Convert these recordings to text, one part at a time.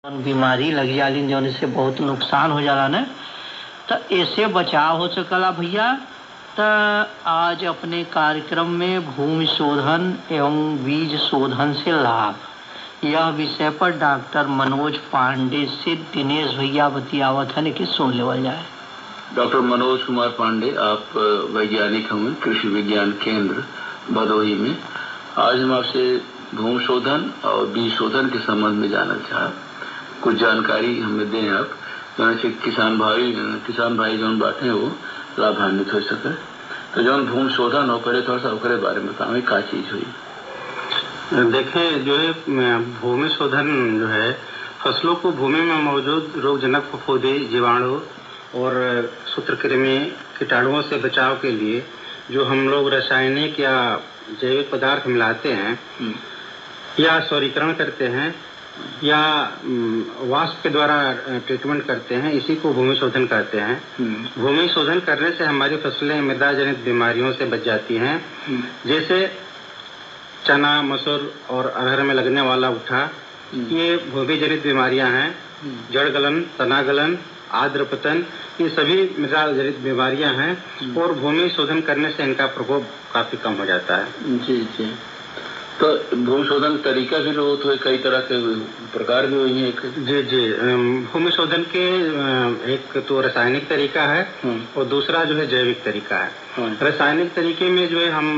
बीमारी लग जाली जौन से बहुत नुकसान हो जाला न, तो ऐसे बचाव हो सकला भैया। तो आज अपने कार्यक्रम में भूमि शोधन एवं बीज शोधन से लाभ यह विषय पर डॉक्टर मनोज पांडे से दिनेश भैया बतियावत है कि सुन लेवल जाए। डॉक्टर मनोज कुमार पांडे, आप वैज्ञानिक हमें कृषि विज्ञान केंद्र भदोही में। आज हम आपसे भूमि शोधन और बीज शोधन के संबंध में जानना चाह कुछ जानकारी हमें दें आप, जैसे किसान भाई जो बातें वो लाभान्वित हो सके। तो जो भूमि शोधन हो, पहले थोड़ा सा उसके बारे में बताओ, क्या चीज हुई। देखें, जो है भूमि शोधन जो है फसलों को भूमि में मौजूद रोगजनक फफूंदी, जीवाणु और सूत्रकृमि कीटाणुओं से बचाव के लिए जो हम लोग रासायनिक या जैविक पदार्थ मिलाते हैं या सौरीकरण करते हैं या वाष्प के द्वारा ट्रीटमेंट करते हैं, इसी को भूमि शोधन कहते हैं। भूमि शोधन करने से हमारी फसलें मृदा जनित बीमारियों से बच जाती हैं, जैसे चना, मसूर और अरहर में लगने वाला उठा, ये भूमि जनित बीमारियां हैं। जड़ गलन, तना गलन, आर्द्र पतन, ये सभी मृदा जनित बीमारियां हैं और भूमि शोधन करने से इनका प्रकोप काफी कम हो जाता है। जी जी। तो भूमि शोधन तरीका भी लोग तो कई तरह के प्रकार भी हुई हैं। जी जी। भूमि शोधन के एक तो रासायनिक तरीका है और दूसरा जो है जैविक तरीका है। रासायनिक तरीके में जो है हम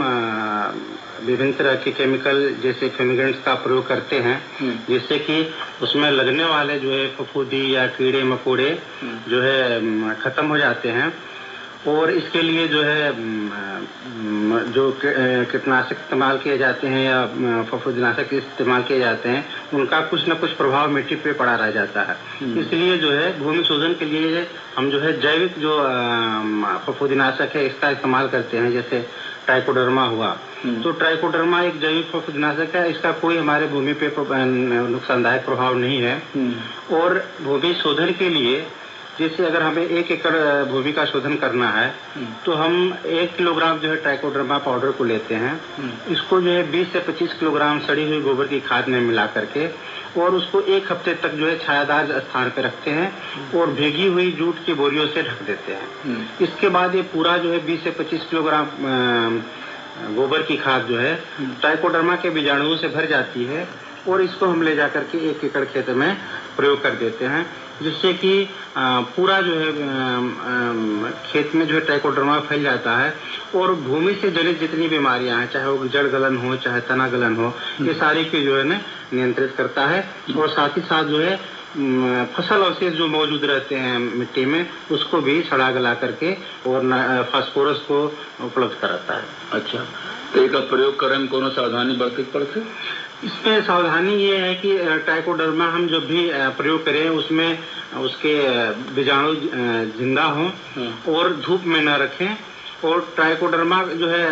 विभिन्न तरह के केमिकल जैसे फ्यूमिगेंट्स का प्रयोग करते हैं, जिससे कि उसमें लगने वाले जो है फफूंदी या कीड़े मकोड़े जो है खत्म हो जाते हैं। और इसके लिए जो है जो कीटनाशक इस्तेमाल किए जाते हैं या फफूंदीनाशक इस्तेमाल किए जाते हैं, उनका कुछ न कुछ प्रभाव मिट्टी पे पड़ा रह जाता है। इसलिए जो है भूमि शोधन के लिए हम जो है जैविक जो फफूंदीनाशक है इसका इस्तेमाल करते हैं, जैसे ट्राइकोडर्मा हुआ। तो ट्राइकोडर्मा एक जैविक फफूंदीनाशक है, इसका कोई हमारे भूमि पे नुकसानदायक प्रभाव नहीं है। और भूमि शोधन के लिए जैसे अगर हमें 1 एकड़ भूमि का शोधन करना है तो हम 1 किलोग्राम जो है ट्राइकोडर्मा पाउडर को लेते हैं। इसको जो है 20 से 25 किलोग्राम सड़ी हुई गोबर की खाद में मिला करके और उसको 1 हफ्ते तक जो है छायादार स्थान पर रखते हैं और भीगी हुई जूट की बोरियों से ढक देते हैं। इसके बाद ये पूरा जो है 20 से 25 किलोग्राम गोबर की खाद जो है ट्राइकोडर्मा के बीजाणुओं से भर जाती है और इसको हम ले जाकर के 1 एकड़ खेत में प्रयोग कर देते हैं, जिससे कि पूरा जो है खेत में जो है ट्राइकोडर्मा फैल जाता है और भूमि से जनित जितनी बीमारियां हैं, चाहे वो जड़ गलन हो चाहे तना गलन हो, ये सारी की जो है ना नियंत्रित करता है। और साथ ही साथ जो है फसल अवशेष जो मौजूद रहते हैं मिट्टी में, उसको भी सड़ा गला करके और फास्फोरस को उपलब्ध कराता है। अच्छा, तो एक प्रयोग करें में कोनो सावधानी बरते पड़ते? इसमें सावधानी ये है कि ट्राइकोडर्मा हम जब भी प्रयोग करें उसमें उसके बीजाणु जिंदा हों और धूप में न रखें। और ट्राइकोडर्मा जो है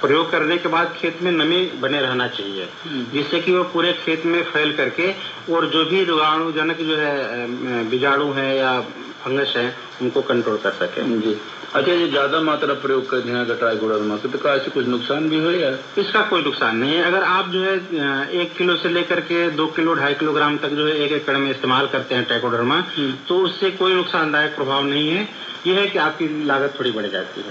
प्रयोग करने के बाद खेत में नमी बने रहना चाहिए, जिससे कि वो पूरे खेत में फैल करके और जो भी रोगाणुजनक जो है बीजाणु है या फंगस है उनको कंट्रोल कर सके। जी। अच्छा, ये ज्यादा मात्रा प्रयोग करते हैं ट्राइकोडर्मा तो क्या इससे कुछ नुकसान भी हो या? इसका कोई नुकसान नहीं है। अगर आप जो है 1 किलो से लेकर के 2 किलो 2.5 किलोग्राम तक जो है 1 एकड़ में इस्तेमाल करते हैं ट्राइकोडर्मा, तो उससे कोई नुकसानदायक प्रभाव नहीं है। यह है कि आपकी लागत थोड़ी बढ़ जाती है।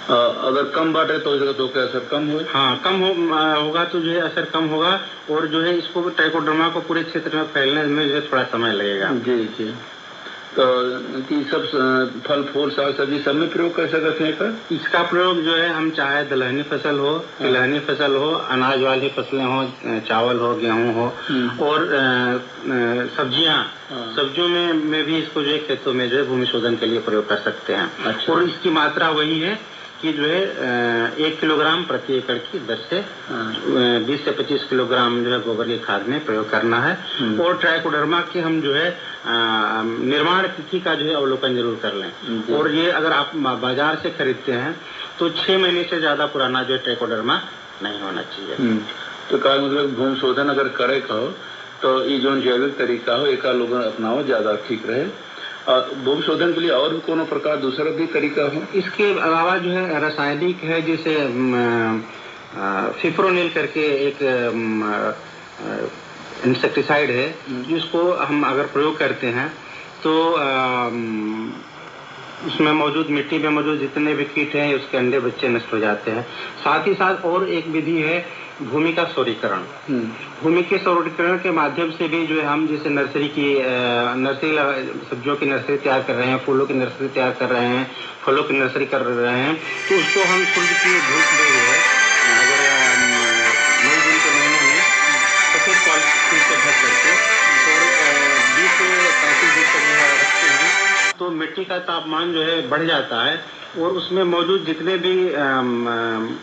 अगर कम बांटे तो क्या असर कम हो? हाँ, कम होगा तो जो है असर कम होगा और जो है इसको ट्राइकोडर्मा को पूरे क्षेत्र में फैलने में जो है थोड़ा समय लगेगा। जी जी। तो कि सब फल फूल साग सब्जी सब में प्रयोग कर सकते हैं? इसका प्रयोग जो है हम चाहे दलहनी फसल हो, तिलहनी फसल हो, अनाज वाली फसलें हो, चावल हो, गेहूं हो और सब्जियों में भी इसको जो है खेतों में जो है भूमि शोधन के लिए प्रयोग कर सकते हैं। अच्छा। और इसकी मात्रा वही है कि जो है 1 किलोग्राम प्रति एकड़ की 20 से 25 किलोग्राम जो है गोबर की खाद में प्रयोग करना है। और ट्राइकोडर्मा की हम जो है निर्माण तिथि का जो है अवलोकन जरूर कर लें। और ये अगर आप बाजार से खरीदते हैं तो 6 महीने से ज्यादा पुराना जो है ट्राइकोडर्मा नहीं होना चाहिए। तो क्या मतलब भूमि शोधन अगर करे कहो तो ये जो जैविक तरीका हो एक लोग अपनाओ ज्यादा ठीक रहे। भूमि शोधन के लिए और भी कोनो प्रकार दूसरा भी तरीका हो? इसके अलावा जो है रासायनिक है, जैसे फिप्रोनिल करके एक इंसेक्टिसाइड है, जिसको हम अगर प्रयोग करते हैं तो उसमें मौजूद मिट्टी में मौजूद जितने भी कीट हैं उसके अंडे बच्चे नष्ट हो जाते हैं। साथ ही साथ और एक विधि है भूमि का सौरीकरण। भूमि के सौरीकरण के माध्यम से भी जो है हम जैसे नर्सरी सब्जियों की नर्सरी तैयार कर रहे हैं, फूलों की नर्सरी तैयार कर रहे हैं, फलों की नर्सरी कर रहे हैं, तो उसको हम सूर्य की धूप में जो है अगर मई जून के महीने में सफेद पॉलिथीन से ढक करके और 20 से 35 दिन तक रखते हैं तो मिट्टी का तापमान जो है बढ़ जाता है और उसमें मौजूद जितने भी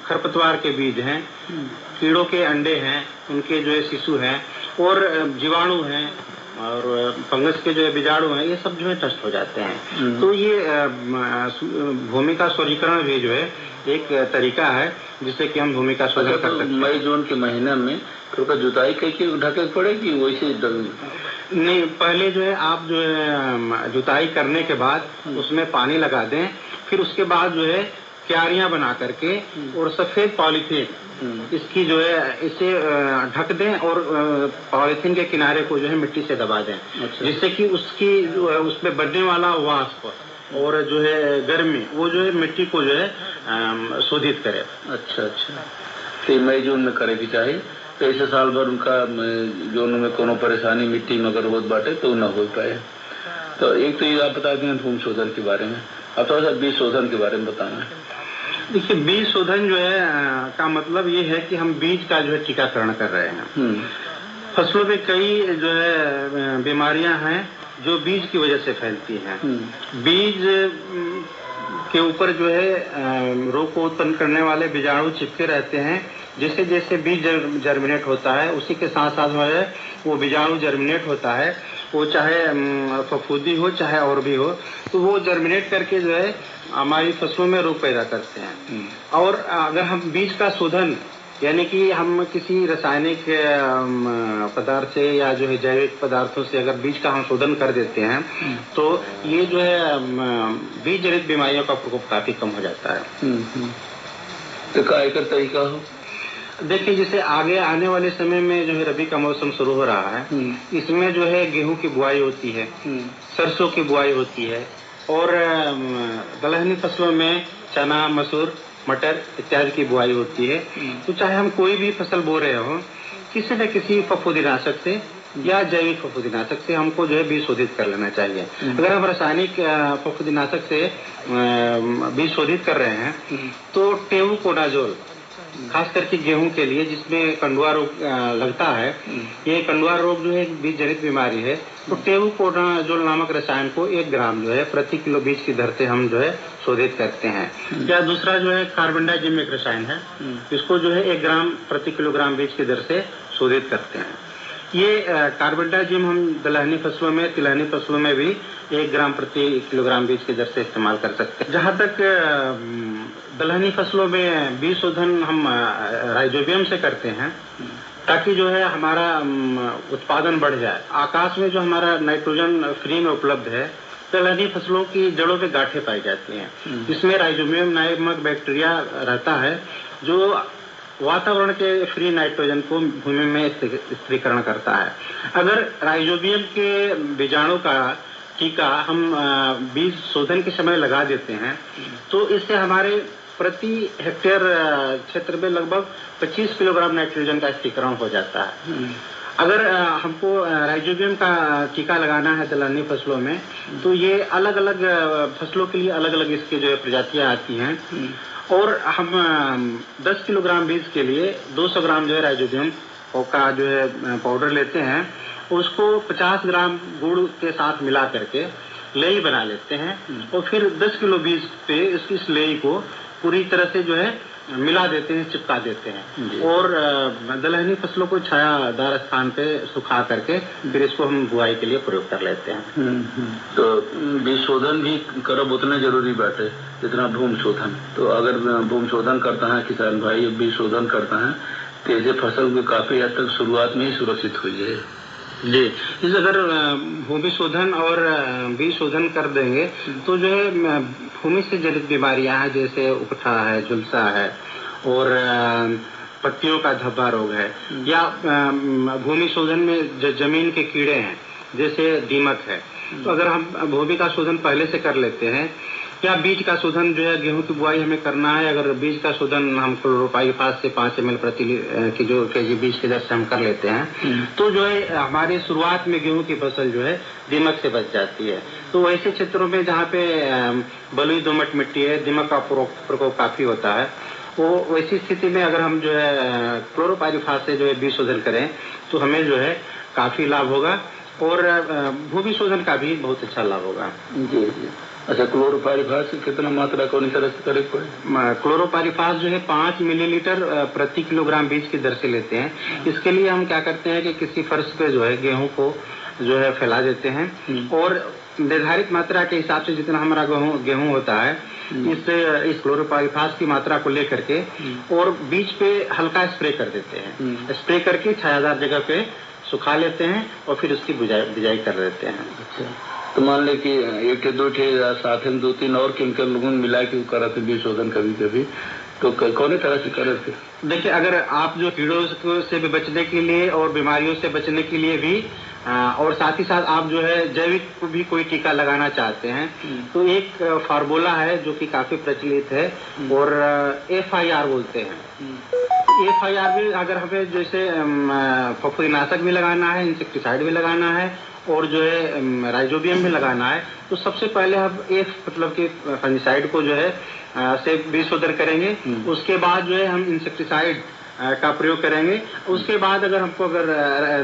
खरपतवार के बीज हैं, कीड़ों के अंडे हैं, उनके जो है शिशु हैं और जीवाणु हैं और फंगस के जो है बीजाणु हैं, ये सब जो है नष्ट हो जाते हैं। तो ये भूमि का सौरीकरण भी जो है एक तरीका है जिससे कि हम भूमि का शोधन कर सकते हैं। मई जून के महीने में तो जुताई करके ढके पड़ेगी वैसे नहीं, पहले जो है आप जो है जुताई करने के बाद उसमें पानी लगा दें, फिर उसके बाद जो है क्यारियां बना करके और सफेद पॉलीथीन इसकी जो है इसे ढक दें और पॉलीथीन के किनारे को जो है मिट्टी से दबा दें। अच्छा। जिससे कि उसकी जो है उसमें बढ़ने वाला वाष्प और जो है गर्मी वो जो है मिट्टी को जो है शोधित करे। अच्छा, तो मई जून में करे भी चाहिए तो ऐसे साल भर उनका जो उनमें कोनो परेशानी मिट्टी में अगर होत बाटे तो न हो पाए। तो एक तो ये आप बता दें भूमि शोधन के बारे में, अब थोड़ा सा बीज शोधन के बारे में बताना। देखिए, बीज शोधन जो है का मतलब ये है कि हम बीज का जो है टीकाकरण कर रहे हैं। फसलों में कई जो है बीमारियां हैं जो बीज की वजह से फैलती हैं। बीज के ऊपर जो है रोग को उत्पन्न करने वाले बीजाणु चिपके रहते हैं। जैसे जैसे बीज जर्मिनेट होता है उसी के साथ साथ जो है वो बीजाणु जर्मिनेट होता है, वो चाहे फफूंदी हो चाहे और भी हो, तो वो जर्मिनेट करके जो है हमारी फसलों में रोग पैदा करते हैं। और अगर हम बीज का शोधन यानी कि हम किसी रासायनिक पदार्थ से या जो है जैविक पदार्थों से अगर बीज का हम शोधन कर देते हैं तो ये जो है बीज जनित बीमारियों का प्रकोप काफी कम हो जाता है। तो काय का तरीका हो? देखिए, जैसे आगे आने वाले समय में जो है रबी का मौसम शुरू हो रहा है, इसमें जो है गेहूं की बुआई होती है, सरसों की बुआई होती है और दलहनी फसलों में चना, मसूर, मटर इत्यादि की बुआई होती है। तो चाहे हम कोई भी फसल बो रहे हो, किसी न किसी फफूंदीनाशक से या जैविक फफूंदीनाशक से हमको जो है बीज शोधित कर लेना चाहिए। अगर हम रासायनिक फफूंदीनाशक से बीज शोधित कर रहे हैं तो टेबुकोनाजोल खास करके गेहूं के लिए जिसमें कंडुआ रोग लगता है, ये कंडुआ रोग जो है एक बीज जनित बीमारी है, तो टेबुकोनाजोल नामक रसायन को 1 ग्राम जो है प्रति किलो बीज की दर से हम जो है शोधित करते हैं। या दूसरा जो है कार्बेंडाजिम एक रसायन है, इसको जो है 1 ग्राम प्रति किलोग्राम बीज की दर से शोधित करते हैं। ये कार्बेंडाजिम हम दलहनी फसलों में, तिलहनी फसलों में भी 1 ग्राम प्रति किलोग्राम बीज की दर से इस्तेमाल कर सकते हैं। जहाँ तक दलहनी फसलों में बीज शोधन हम राइजोबियम से करते हैं ताकि जो है हमारा उत्पादन बढ़ जाए। आकाश में जो हमारा नाइट्रोजन फ्री में उपलब्ध है, दलहनी फसलों की जड़ों पे गांठें पाई जाती हैं, जिसमें राइजोबियम नामक बैक्टीरिया रहता है जो वातावरण के फ्री नाइट्रोजन को भूमि में स्थिरीकरण करता है। अगर राइजोबियम के बीजाणु का टीका हम बीज शोधन के समय लगा देते हैं तो इससे हमारे प्रति हेक्टेयर क्षेत्र में लगभग 25 किलोग्राम नाइट्रोजन का स्थिरीकरण हो जाता है। अगर हमको राइजोबियम का टीका लगाना है दलहनी फसलों में तो ये अलग अलग फसलों के लिए अलग अलग इसकी जो है प्रजातियां आती हैं और हम 10 किलोग्राम बीज के लिए 200 ग्राम जो है राइजोबियम का जो है पाउडर लेते हैं, उसको 50 ग्राम गुड़ के साथ मिला करके लेई बना लेते हैं और फिर 10 किलो बीज पे इस लेई को पूरी तरह से जो है मिला देते हैं, चिपका देते हैं और दलहनी फसलों को छायादार स्थान पे सुखा करके फिर इसको हम बुआई के लिए प्रयोग कर लेते हैं। तो बीज शोधन भी करब उतना जरूरी बात है जितना भूमि शोधन। तो अगर भूमि शोधन करता है किसान भाई, बीज शोधन करता है तो ऐसे फसल को काफी हद तक शुरुआत में ही सुरक्षित हो जाए। जी, इस अगर भूमि शोधन और बीज शोधन कर देंगे तो जो है भूमि से जनित बीमारियां हैं जैसे उपठा है, झुलसा है और पत्तियों का धब्बा रोग है, या भूमि शोधन में जमीन के कीड़े हैं जैसे दीमक है, तो अगर हम भूमि का शोधन पहले से कर लेते हैं, या बीज का शोधन जो है गेहूं की बुआई हमें करना है, अगर बीज का शोधन हम क्लोरोपाइरिफास से 5 ml प्रति केजी बीज के दर से हम कर लेते हैं, तो जो है हमारी शुरुआत में गेहूं की फसल जो है दीमक से बच जाती है। तो ऐसे क्षेत्रों में जहाँ पे बलुई दोमट मिट्टी है, दीमक का प्रकोप काफी होता है, वो वैसी स्थिति में अगर हम जो है क्लोरोपाइरिफास से जो है बीज शोधन करें तो हमें जो है काफी लाभ होगा, और भूमि शोधन का भी बहुत अच्छा लाभ होगा। जी जी। अच्छा, क्लोरोपाइरिफास कितना मात्रा कौन तरह से करे पड़े? क्लोरोपाइरिफास जो है 5 मिलीलीटर प्रति किलोग्राम बीज की दर से लेते हैं। इसके लिए हम क्या करते हैं कि किसी फर्श पे जो है गेहूं को जो है फैला देते हैं, और निर्धारित मात्रा के हिसाब से जितना हमारा गेहूं होता है, इस क्लोरोपाइरिफास की मात्रा को लेकर के और बीज पे हल्का स्प्रे कर देते हैं। स्प्रे करके छायादार जगह पे सुखा लेते हैं और फिर उसकी बिजाई कर देते हैं। अच्छा, तो मान ले कि एक दो साथ में 2-3 और केमिकल लोगों मिला के करते बीज शोधन कभी तो कौन तरह से करते? देखिए, अगर आप जो कीड़ों से भी बचने के लिए और बीमारियों से बचने के लिए भी और साथ ही साथ आप जो है जैविक भी कोई टीका लगाना चाहते हैं, तो एक फार्मूला है जो कि काफी प्रचलित है और FIR बोलते हैं। FIR में अगर हमें जैसे फफूंदीनाशक भी लगाना है, इंसेक्टिसाइड भी लगाना है और जो है राइजोबियम भी लगाना है, तो सबसे पहले हम मतलब कि फंगिसाइड को जो है से बीज शोधन करेंगे। उसके बाद जो है हम इंसेक्टिसाइड का प्रयोग करेंगे। उसके बाद अगर हमको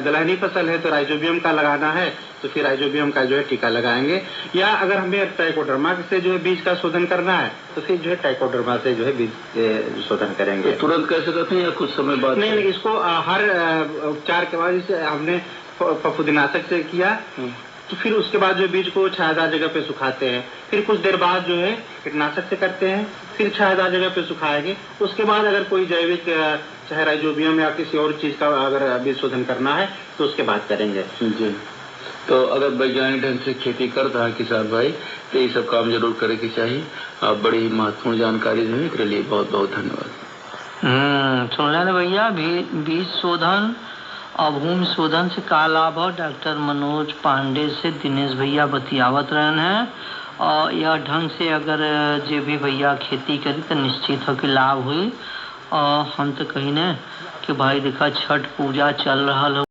दलहनी फसल है तो राइजोबियम का लगाना है तो फिर राइजोबियम का जो है टीका लगाएंगे, या अगर हमें ट्राइकोडर्मा से जो है बीज का शोधन करना है तो फिर जो है ट्राइकोडर्मा से जो है बीज शोधन करेंगे। तो तुरंत कैसे करते हैं या कुछ समय बाद? नहीं, इसको हर उपचार के बाद जैसे हमने फफूंदीनाशक से किया तो फिर उसके बाद जो बीज को छायादार जगह पे सुखाते हैं, फिर कुछ देर बाद जो है कीटनाशक से करते हैं, फिर छायादार जगह पे सुखाएंगे। उसके बाद अगर कोई जैविक चाहे राइजोबियम या किसी और चीज का अगर बीज शोधन करना है तो उसके बाद करेंगे। जी। तो अगर वैज्ञानिक ढंग से खेती करता है किसान भाई तो ये सब काम जरूर करे के चाहिए। आप बड़ी महत्वपूर्ण जानकारी देने के लिए बहुत बहुत धन्यवाद। सुन लेना भैया, बीज शोधन और भूमि शोधन से का लाभ है, डॉक्टर मनोज पांडे से दिनेश भैया बतियावत रहन है। और यह ढंग से अगर जे भी भैया खेती करी तो निश्चित हो कि लाभ हुई। और हम तो कही न कि भाई देखा छठ पूजा चल रहा हो।